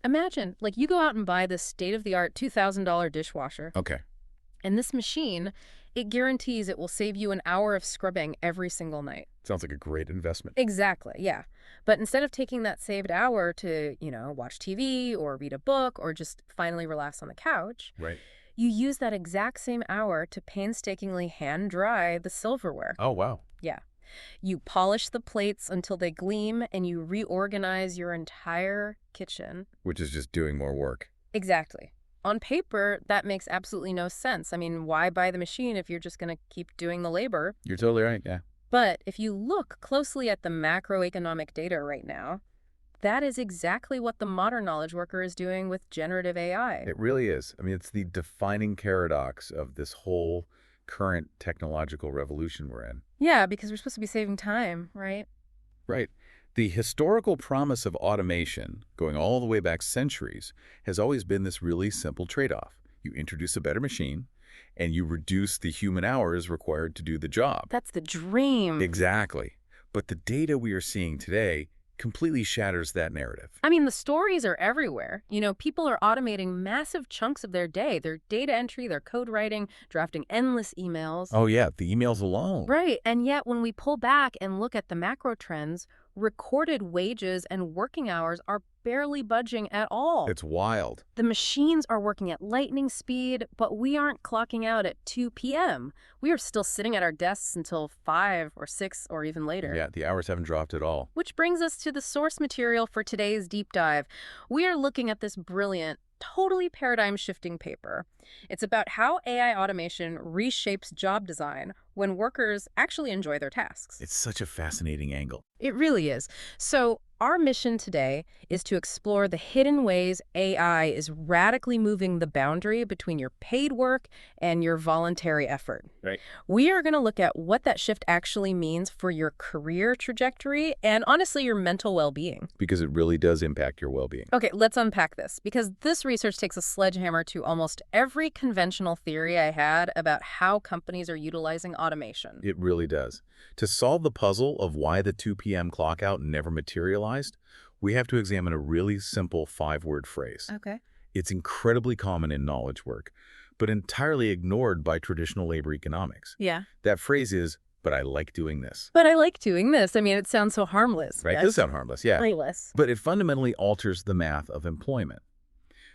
Imagine, like, you go out and buy this state-of-the-art $2,000 dishwasher, Okay. and this machine, it guarantees it will save you an hour of scrubbing every single night. Sounds like a great investment. Exactly, yeah. But instead of taking that saved hour to, watch TV or read a book or just finally relax on the couch, Right. you use that exact same hour to painstakingly hand dry the silverware. Oh, wow. Yeah. You polish the plates until they gleam and you reorganize your entire kitchen. Which is just doing more work. Exactly. On paper, that makes absolutely no sense. I mean, why buy the machine if you're just going to keep doing the labor? You're totally right, yeah. But if you look closely at the macroeconomic data right now, that is exactly what the modern knowledge worker is doing with generative AI. It really is. I mean, it's the defining paradox of this whole current technological revolution we're in. Yeah, because we're supposed to be saving time, right? Right. The historical promise of automation, going all the way back centuries, has always been this really simple trade-off. You introduce a better machine, and you reduce the human hours required to do the job. That's the dream. Exactly. But the data we are seeing today completely shatters that narrative. I mean, the stories are everywhere. People are automating massive chunks of their day, their data entry, their code writing, drafting endless emails. Oh, yeah, the emails alone. Right. And yet, when we pull back and look at the macro trends, recorded wages and working hours are barely budging at all. It's wild. The machines are working at lightning speed, but we aren't clocking out at 2 p.m. We are still sitting at our desks until 5 or 6 or even later. Yeah, the hours haven't dropped at all. Which brings us to the source material for today's deep dive. We are looking at this brilliant, totally paradigm-shifting paper. It's about how AI automation reshapes job design when workers actually enjoy their tasks. It's such a fascinating angle. It really is. So our mission today is to explore the hidden ways AI is radically moving the boundary between your paid work and your voluntary effort. Right. We are going to look at what that shift actually means for your career trajectory and, honestly, your mental well-being. Because it really does impact your well-being. Okay, let's unpack this, because this research takes a sledgehammer to almost every conventional theory I had about how companies are utilizing automation. It really does. To solve the puzzle of why the 2 p.m. clock out never materialized, we have to examine a really simple 5-word phrase. Okay. It's incredibly common in knowledge work, but entirely ignored by traditional labor economics. Yeah. That phrase is, but I like doing this. But I like doing this. I mean, it sounds so harmless. Right? It Yes. does sound harmless, yeah. Harmless. But it fundamentally alters the math of employment.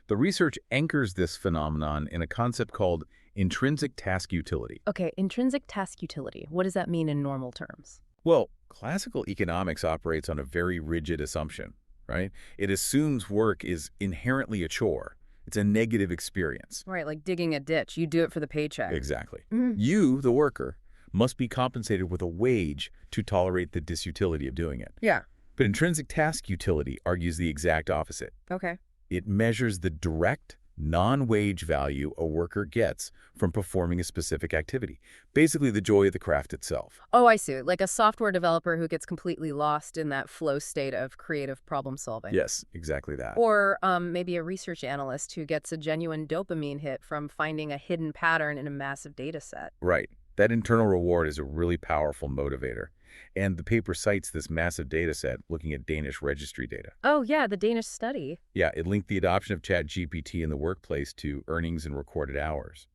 The research anchors this phenomenon in a concept called intrinsic task utility. Okay, intrinsic task utility. What does that mean in normal terms? Well, classical economics operates on a very rigid assumption, right? It assumes work is inherently a chore. It's a negative experience. Right, like digging a ditch. You do it for the paycheck. Exactly. Mhm. You, the worker, must be compensated with a wage to tolerate the disutility of doing it. Yeah. But intrinsic task utility argues the exact opposite. Okay. It measures the direct, non-wage value a worker gets from performing a specific activity. Basically, the joy of the craft itself. Oh, I see. Like a software developer who gets completely lost in that flow state of creative problem solving. Yes, exactly that. Or maybe a research analyst who gets a genuine dopamine hit from finding a hidden pattern in a massive data set. Right. That internal reward is a really powerful motivator. And the paper cites this massive data set looking at Danish registry data. Oh, yeah, the Danish study. Yeah, it linked the adoption of ChatGPT in the workplace to earnings and recorded hours.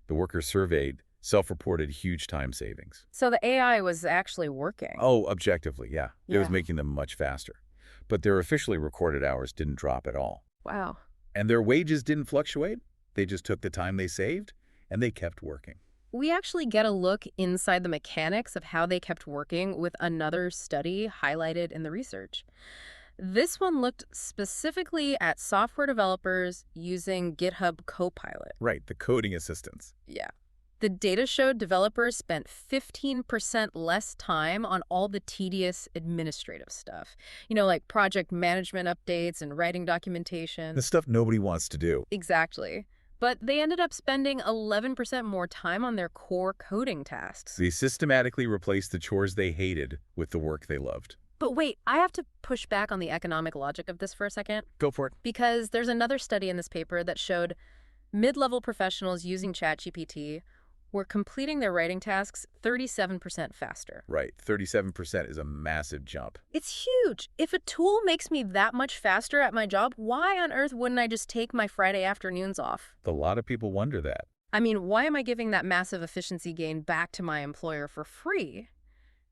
The workers surveyed self-reported huge time savings. So the AI was actually working. Oh, objectively, yeah. It was Yeah. making them much faster. But their officially recorded hours didn't drop at all. Wow. And their wages didn't fluctuate. They just took the time they saved, and they kept working. We actually get a look inside the mechanics of how they kept working with another study highlighted in the research. This one looked specifically at software developers using GitHub Copilot. Right, the coding assistants. Yeah. The data showed developers spent 15% less time on all the tedious administrative stuff. Like project management updates and writing documentation. The stuff nobody wants to do. Exactly. But they ended up spending 11% more time on their core coding tasks. They systematically replaced the chores they hated with the work they loved. But wait, I have to push back on the economic logic of this for a second, Go for it. because there's another study in this paper that showed mid-level professionals using ChatGPT We're completing their writing tasks 37% faster. Right, 37% is a massive jump. It's huge. If a tool makes me that much faster at my job, why on earth wouldn't I just take my Friday afternoons off? A lot of people wonder that. I mean, why am I giving that massive efficiency gain back to my employer for free?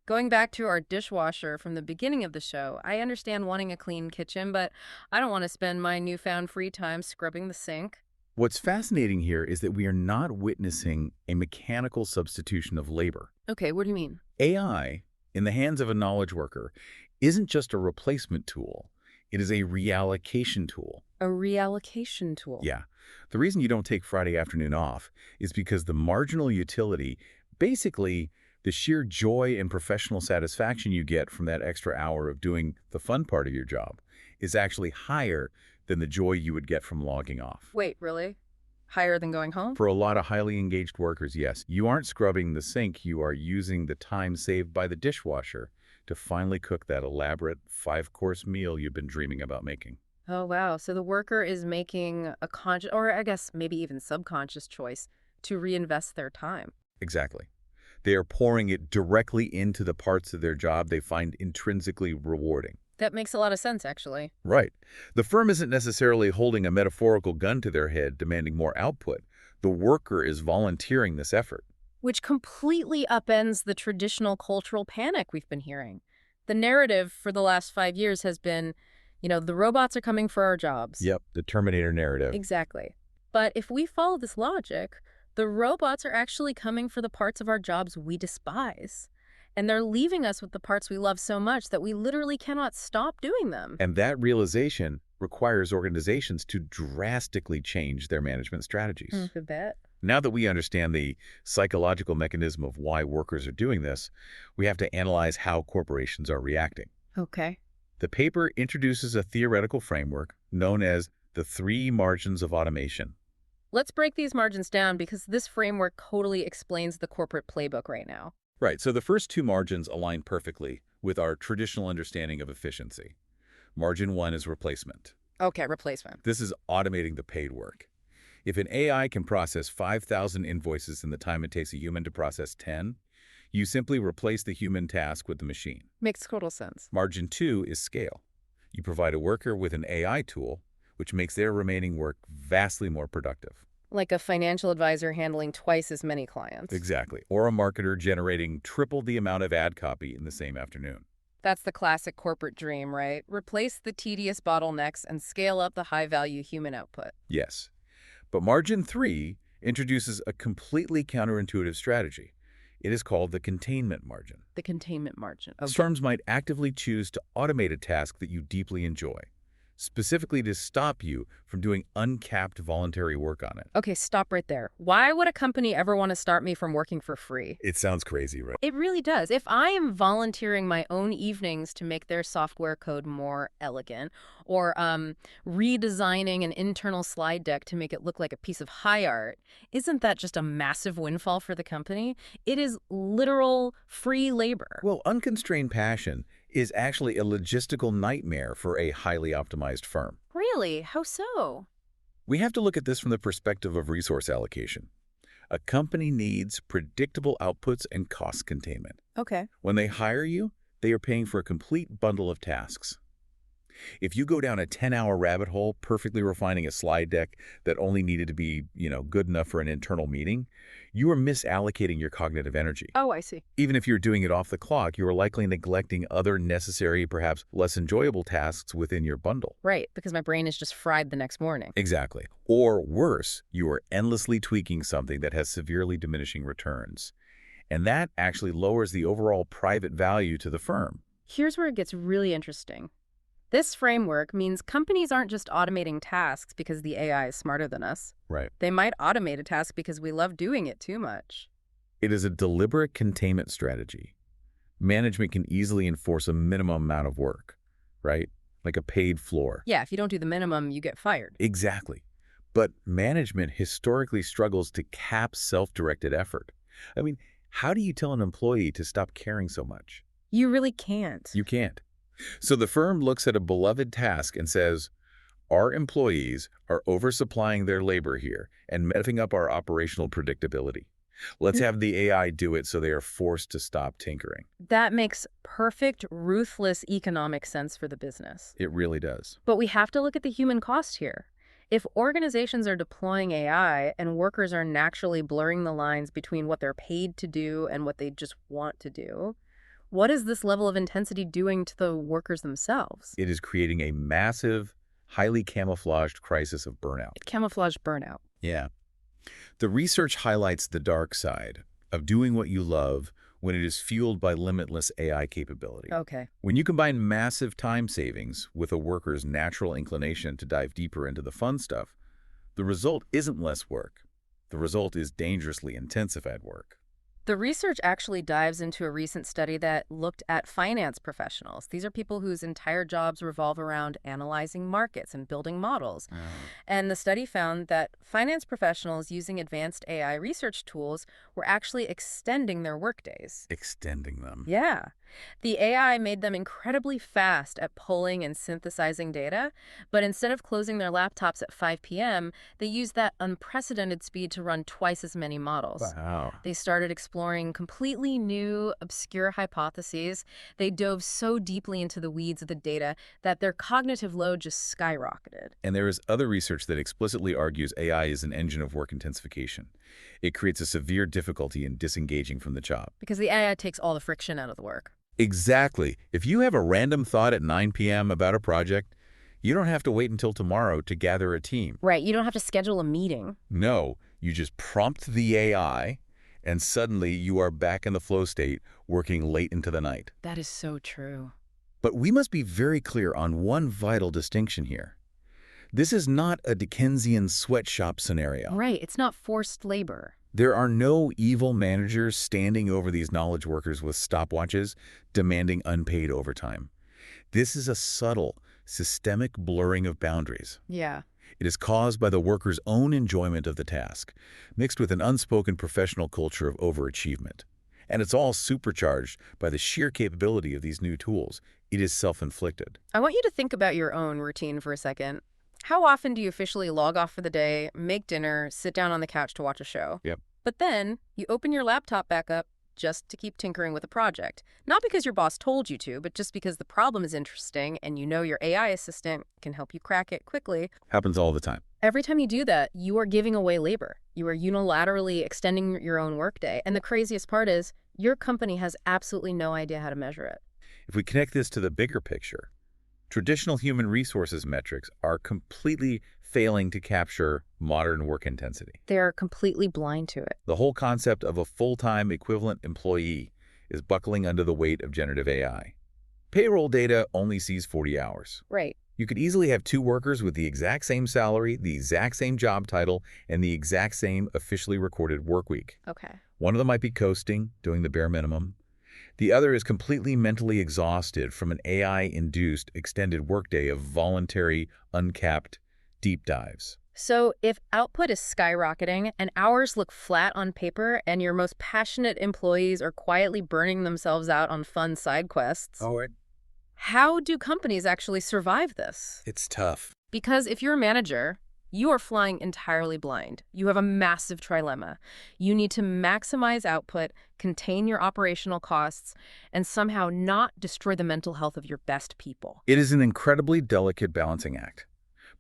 Going back to our dishwasher from the beginning of the show, I understand wanting a clean kitchen, but I don't want to spend my newfound free time scrubbing the sink. What's fascinating here is that we are not witnessing a mechanical substitution of labor. Okay, what do you mean? AI, in the hands of a knowledge worker, isn't just a replacement tool. It is a reallocation tool. A reallocation tool. Yeah. The reason you don't take Friday afternoon off is because the marginal utility, basically the sheer joy and professional satisfaction you get from that extra hour of doing the fun part of your job, is actually higher than the joy you would get from logging off. Wait, really? Higher than going home? For a lot of highly engaged workers, yes. You aren't scrubbing the sink, you are using the time saved by the dishwasher to finally cook that elaborate 5-course meal you've been dreaming about making. Oh, wow. So the worker is making a conscious, or I guess maybe even subconscious choice to reinvest their time. Exactly. They are pouring it directly into the parts of their job they find intrinsically rewarding. That makes a lot of sense, actually. Right. The firm isn't necessarily holding a metaphorical gun to their head demanding more output. The worker is volunteering this effort. Which completely upends the traditional cultural panic we've been hearing. The narrative for the last 5 years has been, the robots are coming for our jobs. Yep, the Terminator narrative. Exactly. But if we follow this logic, the robots are actually coming for the parts of our jobs we despise. And they're leaving us with the parts we love so much that we literally cannot stop doing them. And that realization requires organizations to drastically change their management strategies. I bet. Now that we understand the psychological mechanism of why workers are doing this, we have to analyze how corporations are reacting. Okay. The paper introduces a theoretical framework known as the 3 margins of automation. Let's break these margins down because this framework totally explains the corporate playbook right now. Right, so the first 2 margins align perfectly with our traditional understanding of efficiency. Margin 1 is replacement. Okay, replacement. This is automating the paid work. If an AI can process 5,000 invoices in the time it takes a human to process 10, you simply replace the human task with the machine. Makes total sense. Margin 2 is scale. You provide a worker with an AI tool, which makes their remaining work vastly more productive. Like a financial advisor handling twice as many clients. Exactly. Or a marketer generating triple the amount of ad copy in the same afternoon. That's the classic corporate dream, right? Replace the tedious bottlenecks and scale up the high-value human output. Yes. But Margin 3 introduces a completely counterintuitive strategy. It is called the containment margin. The containment margin. Okay. Firms might actively choose to automate a task that you deeply enjoy, specifically to stop you from doing uncapped voluntary work on it. Okay, stop right there. Why would a company ever want to start me from working for free? It sounds crazy, right? It really does. If I am volunteering my own evenings to make their software code more elegant, or redesigning an internal slide deck to make it look like a piece of high art, isn't that just a massive windfall for the company? It is literal free labor. Well, unconstrained passion is actually a logistical nightmare for a highly optimized firm. Really? How so? We have to look at this from the perspective of resource allocation. A company needs predictable outputs and cost containment. Okay. When they hire you, they are paying for a complete bundle of tasks. If you go down a 10-hour rabbit hole perfectly refining a slide deck that only needed to be, good enough for an internal meeting, you are misallocating your cognitive energy. Oh, I see. Even if you're doing it off the clock, you are likely neglecting other necessary, perhaps less enjoyable tasks within your bundle. Right, because my brain is just fried the next morning. Exactly. Or worse, you are endlessly tweaking something that has severely diminishing returns. And that actually lowers the overall private value to the firm. Here's where it gets really interesting. This framework means companies aren't just automating tasks because the AI is smarter than us. Right. They might automate a task because we love doing it too much. It is a deliberate containment strategy. Management can easily enforce a minimum amount of work, right? Like a paid floor. Yeah, if you don't do the minimum, you get fired. Exactly. But management historically struggles to cap self-directed effort. I mean, how do you tell an employee to stop caring so much? You really can't. You can't. So the firm looks at a beloved task and says, our employees are oversupplying their labor here and messing up our operational predictability. Let's have the AI do it so they are forced to stop tinkering. That makes perfect, ruthless economic sense for the business. It really does. But we have to look at the human cost here. If organizations are deploying AI and workers are naturally blurring the lines between what they're paid to do and what they just want to do, what is this level of intensity doing to the workers themselves? It is creating a massive, highly camouflaged crisis of burnout. Camouflage burnout. Yeah. The research highlights the dark side of doing what you love when it is fueled by limitless AI capability. Okay. When you combine massive time savings with a worker's natural inclination to dive deeper into the fun stuff, the result isn't less work. The result is dangerously intensified work. The research actually dives into a recent study that looked at finance professionals. These are people whose entire jobs revolve around analyzing markets and building models. And the study found that finance professionals using advanced AI research tools were actually extending their workdays. Extending them. Yeah. The AI made them incredibly fast at pulling and synthesizing data, but instead of closing their laptops at 5 p.m., they used that unprecedented speed to run twice as many models. Wow. They started exploring completely new, obscure hypotheses. They dove so deeply into the weeds of the data that their cognitive load just skyrocketed. And there is other research that explicitly argues AI is an engine of work intensification. It creates a severe difficulty in disengaging from the job. Because the AI takes all the friction out of the work. Exactly. If you have a random thought at 9 p.m. about a project, you don't have to wait until tomorrow to gather a team. Right, you don't have to schedule a meeting. No, you just prompt the AI, and suddenly you are back in the flow state, working late into the night. That is so true. But we must be very clear on one vital distinction here. This is not a Dickensian sweatshop scenario. Right, it's not forced labor. There are no evil managers standing over these knowledge workers with stopwatches, demanding unpaid overtime. This is a subtle, systemic blurring of boundaries. Yeah. It is caused by the worker's own enjoyment of the task, mixed with an unspoken professional culture of overachievement. And it's all supercharged by the sheer capability of these new tools. It is self-inflicted. I want you to think about your own routine for a second. How often do you officially log off for the day, make dinner, sit down on the couch to watch a show? Yep. But then you open your laptop back up just to keep tinkering with a project. Not because your boss told you to, but just because the problem is interesting and you know your AI assistant can help you crack it quickly. Happens all the time. Every time you do that, you are giving away labor. You are unilaterally extending your own workday. And the craziest part is your company has absolutely no idea how to measure it. If we connect this to the bigger picture, traditional human resources metrics are completely failing to capture modern work intensity. They're completely blind to it. The whole concept of a full-time equivalent employee is buckling under the weight of generative AI. Payroll data only sees 40 hours. Right. You could easily have two workers with the exact same salary, the exact same job title, and the exact same officially recorded work week. Okay. One of them might be coasting, doing the bare minimum. The other is completely mentally exhausted from an AI-induced extended workday of voluntary, uncapped deep dives. So if output is skyrocketing and hours look flat on paper and your most passionate employees are quietly burning themselves out on fun side quests, how do companies actually survive this? It's tough. Because if you're a manager, you are flying entirely blind. You have a massive trilemma. You need to maximize output, contain your operational costs, and somehow not destroy the mental health of your best people. It is an incredibly delicate balancing act.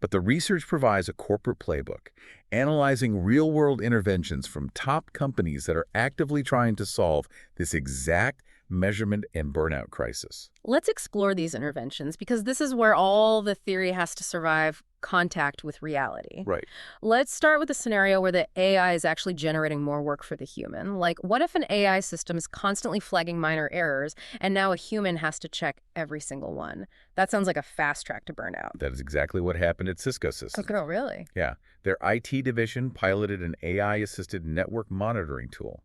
But the research provides a corporate playbook, analyzing real-world interventions from top companies that are actively trying to solve this exact measurement and burnout crisis. Let's explore these interventions because this is where all the theory has to survive contact with reality. Right. Let's start with a scenario where the AI is actually generating more work for the human. Like, what if an AI system is constantly flagging minor errors and now a human has to check every single one? That sounds like a fast track to burnout. That is exactly what happened at Cisco Systems. Oh, no, really? Yeah. Their IT division piloted an AI-assisted network monitoring tool.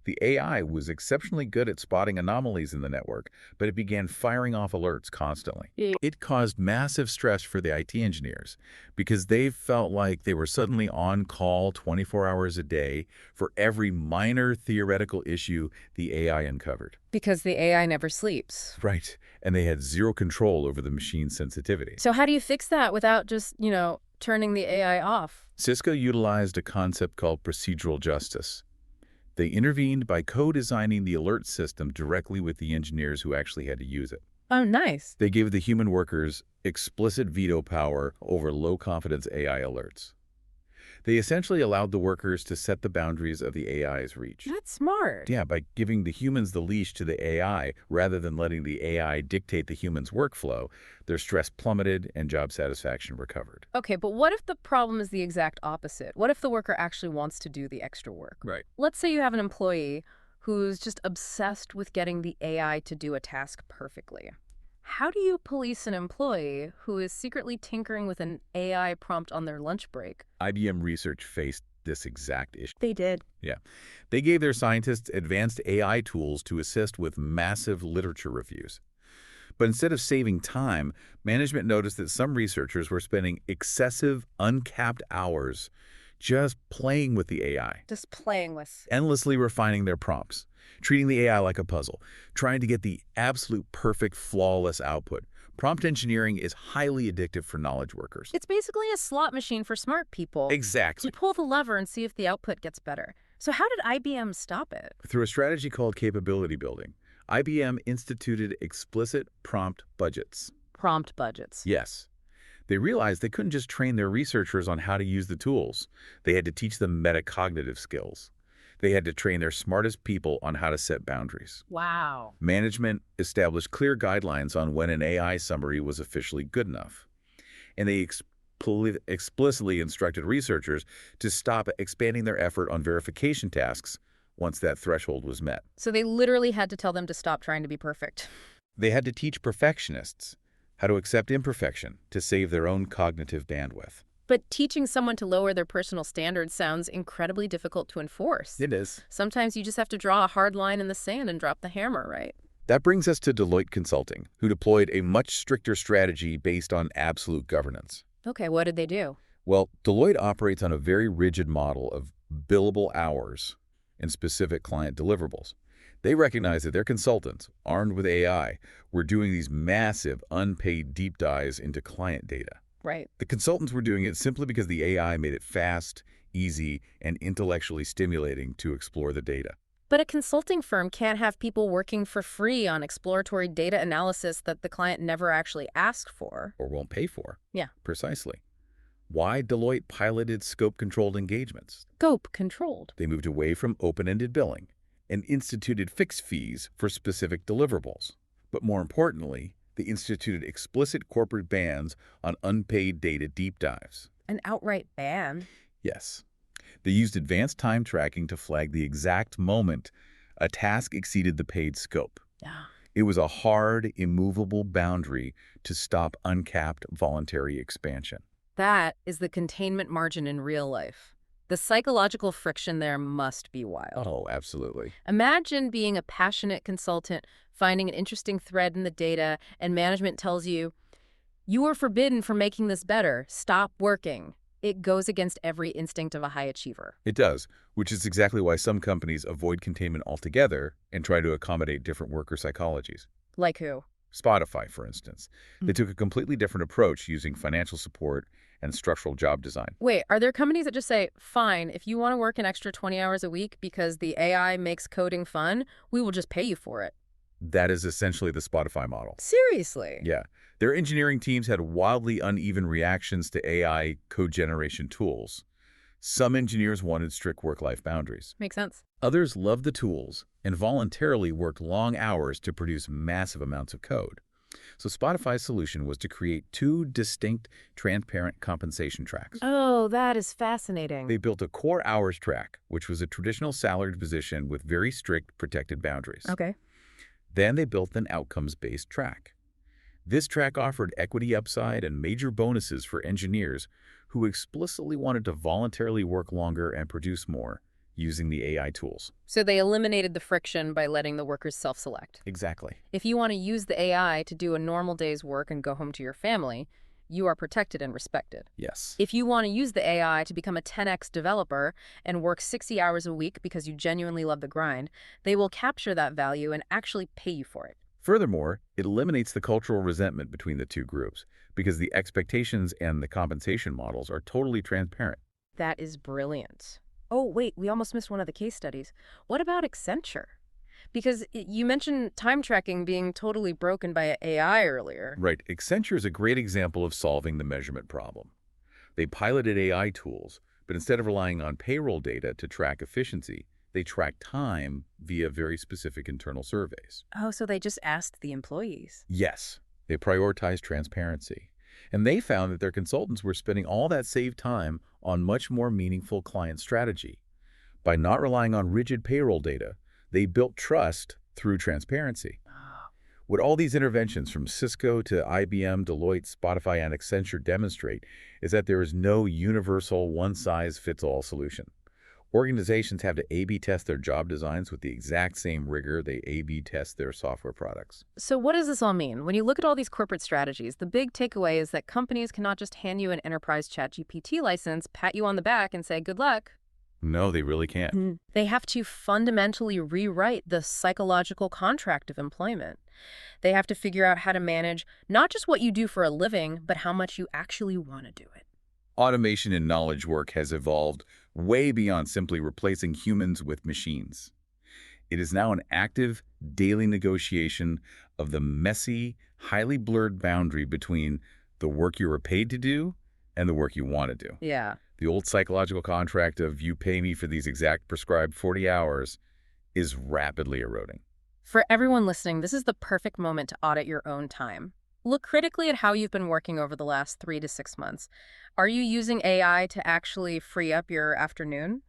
The AI was exceptionally good at spotting anomalies in the network, but it began firing off alerts constantly. It caused massive stress for the IT engineers because they felt like they were suddenly on call 24 hours a day for every minor theoretical issue the AI uncovered. Because the AI never sleeps. Right. And they had zero control over the machine's sensitivity. So how do you fix that without just, turning the AI off? Cisco utilized a concept called procedural justice. They intervened by co-designing the alert system directly with the engineers who actually had to use it. Oh, nice. They gave the human workers explicit veto power over low-confidence AI alerts. They essentially allowed the workers to set the boundaries of the AI's reach. That's smart. Yeah, by giving the humans the leash to the AI rather than letting the AI dictate the human's workflow, their stress plummeted and job satisfaction recovered. Okay, but what if the problem is the exact opposite? What if the worker actually wants to do the extra work? Right. Let's say you have an employee who's just obsessed with getting the AI to do a task perfectly. How do you police an employee who is secretly tinkering with an AI prompt on their lunch break? IBM research faced this exact issue. They did. Yeah. They gave their scientists advanced AI tools to assist with massive literature reviews. But instead of saving time, management noticed that some researchers were spending excessive, uncapped hours just playing with the AI, Just playing with. endlessly refining their prompts, treating the AI like a puzzle, trying to get the absolute perfect, flawless output. Prompt engineering is highly addictive for knowledge workers. It's basically a slot machine for smart people. Exactly. You pull the lever and see if the output gets better. So how did IBM stop it? Through a strategy called capability building, IBM instituted explicit prompt budgets. Prompt budgets. Yes. They realized they couldn't just train their researchers on how to use the tools. They had to teach them metacognitive skills. They had to train their smartest people on how to set boundaries. Wow. Management established clear guidelines on when an AI summary was officially good enough. And they explicitly instructed researchers to stop expanding their effort on verification tasks once that threshold was met. So they literally had to tell them to stop trying to be perfect. They had to teach perfectionists how to accept imperfection to save their own cognitive bandwidth. But teaching someone to lower their personal standards sounds incredibly difficult to enforce. It is. Sometimes you just have to draw a hard line in the sand and drop the hammer, right? That brings us to Deloitte Consulting, who deployed a much stricter strategy based on absolute governance. Okay, what did they do? Well, Deloitte operates on a very rigid model of billable hours and specific client deliverables. They recognize that their consultants, armed with AI, were doing these massive, unpaid deep dives into client data. Right. The consultants were doing it simply because the AI made it fast, easy, and intellectually stimulating to explore the data. But a consulting firm can't have people working for free on exploratory data analysis that the client never actually asked for. Or won't pay for. Yeah. Precisely. Why Deloitte piloted scope-controlled engagements? Scope controlled. They moved away from open-ended billing and instituted fixed fees for specific deliverables. But more importantly, they instituted explicit corporate bans on unpaid data deep dives. An outright ban. Yes. They used advanced time tracking to flag the exact moment a task exceeded the paid scope. Yeah. It was a hard, immovable boundary to stop uncapped voluntary expansion. That is the containment margin in real life. The psychological friction there must be wild. Oh, absolutely. Imagine being a passionate consultant, finding an interesting thread in the data, and management tells you, you are forbidden from making this better. Stop working. It goes against every instinct of a high achiever. It does, which is exactly why some companies avoid containment altogether and try to accommodate different worker psychologies. Like who? Spotify, for instance. They took a completely different approach using financial support and structural job design. Wait, are there companies that just say, fine, if you want to work an extra 20 hours a week because the AI makes coding fun, we will just pay you for it? That is essentially the Spotify model. Seriously? Yeah. Their engineering teams had wildly uneven reactions to AI code generation tools. Some engineers wanted strict work-life boundaries. Makes sense. Others loved the tools and voluntarily worked long hours to produce massive amounts of code. So Spotify's solution was to create two distinct, transparent compensation tracks. Oh, that is fascinating. They built a core hours track, which was a traditional salaried position with very strict protected boundaries. Okay. Then they built an outcomes-based track. This track offered equity upside and major bonuses for engineers who explicitly wanted to voluntarily work longer and produce more using the AI tools. So they eliminated the friction by letting the workers self-select. Exactly. If you want to use the AI to do a normal day's work and go home to your family, you are protected and respected. Yes. If you want to use the AI to become a 10x developer and work 60 hours a week because you genuinely love the grind, they will capture that value and actually pay you for it. Furthermore, it eliminates the cultural resentment between the two groups because the expectations and the compensation models are totally transparent. That is brilliant. Oh, wait, we almost missed one of the case studies. What about Accenture? Because you mentioned time tracking being totally broken by AI earlier. Right. Accenture is a great example of solving the measurement problem. They piloted AI tools, but instead of relying on payroll data to track efficiency, they track time via very specific internal surveys. Oh, so they just asked the employees. Yes, they prioritized transparency. And they found that their consultants were spending all that saved time on much more meaningful client strategy. By not relying on rigid payroll data, they built trust through transparency. Oh. What all these interventions from Cisco to IBM, Deloitte, Spotify, and Accenture demonstrate is that there is no universal one-size-fits-all solution. Organizations have to A/B test their job designs with the exact same rigor they A/B test their software products. So what does this all mean? When you look at all these corporate strategies, the big takeaway is that companies cannot just hand you an enterprise ChatGPT license, pat you on the back, and say, good luck. No, they really can't. They have to fundamentally rewrite the psychological contract of employment. They have to figure out how to manage not just what you do for a living, but how much you actually want to do it. Automation in knowledge work has evolved way beyond simply replacing humans with machines. It is now an active, daily negotiation of the messy, highly blurred boundary between the work you are paid to do and the work you want to do. Yeah. The old psychological contract of you pay me for these exact prescribed 40 hours is rapidly eroding. For everyone listening, this is the perfect moment to audit your own time. Look critically at how you've been working over the last 3 to 6 months. Are you using AI to actually free up your afternoon?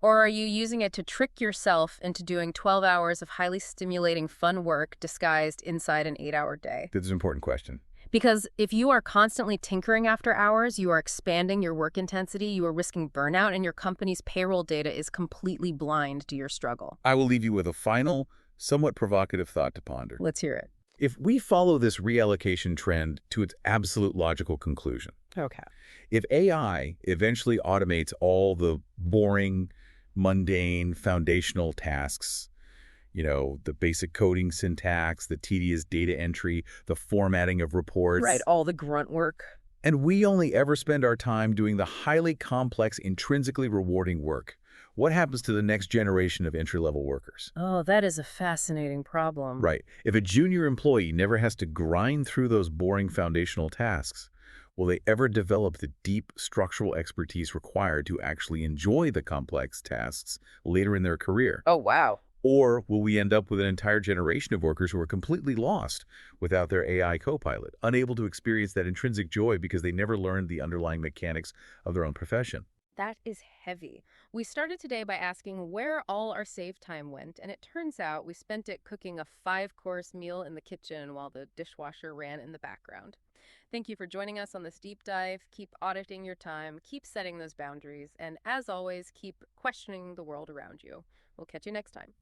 Or are you using it to trick yourself into doing 12 hours of highly stimulating fun work disguised inside an 8-hour day? This is an important question. Because if you are constantly tinkering after hours, you are expanding your work intensity, you are risking burnout, and your company's payroll data is completely blind to your struggle. I will leave you with a final, somewhat provocative thought to ponder. Let's hear it. If we follow this reallocation trend to its absolute logical conclusion, Okay. if AI eventually automates all the boring, mundane, foundational tasks, the basic coding syntax, the tedious data entry, the formatting of reports. Right, all the grunt work. And we only ever spend our time doing the highly complex, intrinsically rewarding work. What happens to the next generation of entry-level workers? Oh, that is a fascinating problem. Right. If a junior employee never has to grind through those boring foundational tasks, will they ever develop the deep structural expertise required to actually enjoy the complex tasks later in their career? Oh, wow. Or will we end up with an entire generation of workers who are completely lost without their AI co-pilot, unable to experience that intrinsic joy because they never learned the underlying mechanics of their own profession? That is heavy. We started today by asking where all our save time went, and it turns out we spent it cooking a 5-course meal in the kitchen while the dishwasher ran in the background. Thank you for joining us on this deep dive. Keep auditing your time, keep setting those boundaries, and as always, keep questioning the world around you. We'll catch you next time.